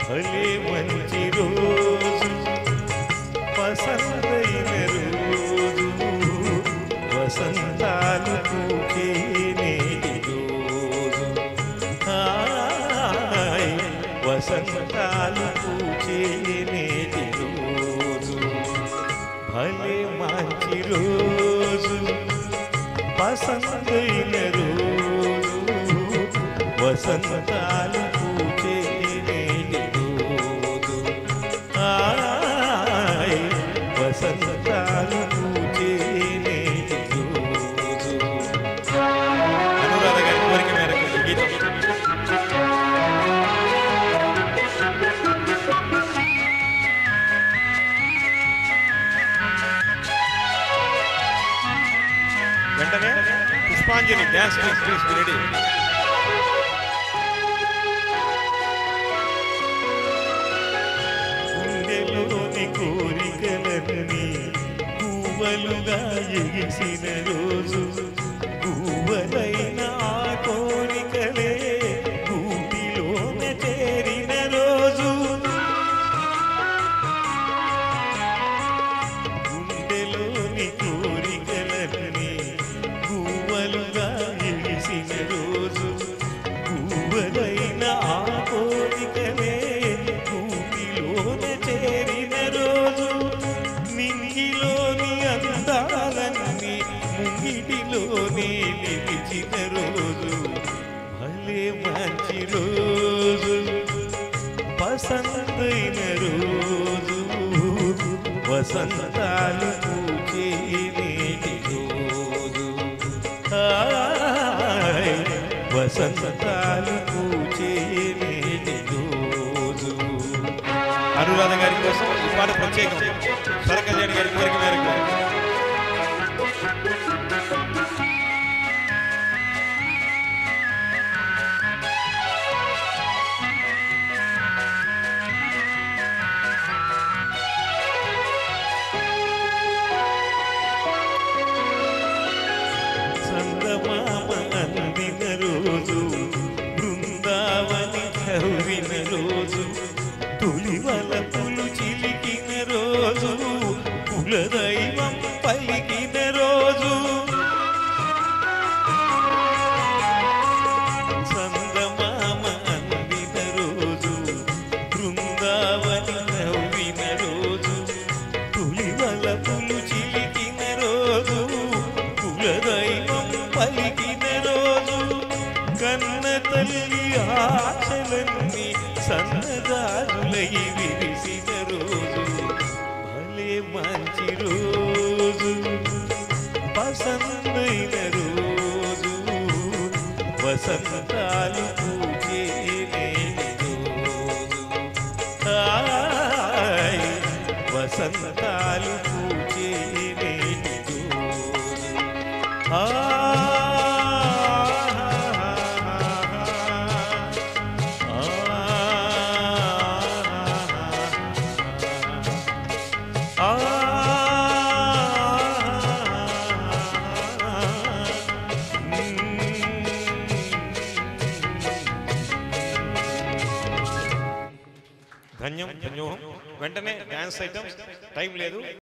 భలే మంచి రోజు పసందైన రోజు వసంతాలు పూచే నేటి రోజు వసంతాలు పూచే నేటి రోజు భలే మంచి రోజు పసందైన రోజు వసంతాలు పూచే నేటి రోజు వసంతాలు పూచే నేటి రోజు. అనురాధ గారి కోరిక మేరకు ఈ గీతం. వెంటనే పుష్పాంజలి డ్యాన్స్ ప్లీజ్ రెడీ. గుండెలోని కోరికలన్నీ గువ్వలుగా ఎగిసిన రోజు గువ్వలైన ఆ కోరికలే గూటిలోన చేరిన రోజు గుండెలోని కోరికలన్నీ గువ్వలుగా ఎగిసిన రోజు గువ్వలైన ఆ కోరికలే గూటిలోన చేరిన రోజు నింగిలోని అందాలన్నీ ముంగిటిలోనే నిలిచిన రోజు భలే మంచి రోజు పసందైన రోజు వసంతాలు పూచే నేటి రోజు వసంతాలు పూచే నేటి రోజు. అనురాధ గారి కోసం ఈ పాట ప్రత్యేకం. సరకల్యాణి గారి కోరిక మేరకు. చందమామ అందిన రోజు బృందావని చదివిన రోజు తులివల పులు చిలికిన రోజు కులదైవం పలికిన రోజు చందమామ అందిన రోజు బృందావని నవ్విన రోజు తులివల పులు చిలికిన రోజు కులదైవం పలికిన రోజు కన్న తల్లి ఆశలన్నీ సన్నదారులై విరిసిన రోజు భలే మంచి రోజు పసందైన రోజు వసంతాలు పూచే నేటి రోజు వసంతాలు పూచే నేటి రోజు. ధన్యం ధన్యోహం. వెంటనే డ్యాన్స్ ఐటమ్స్, టైం లేదు.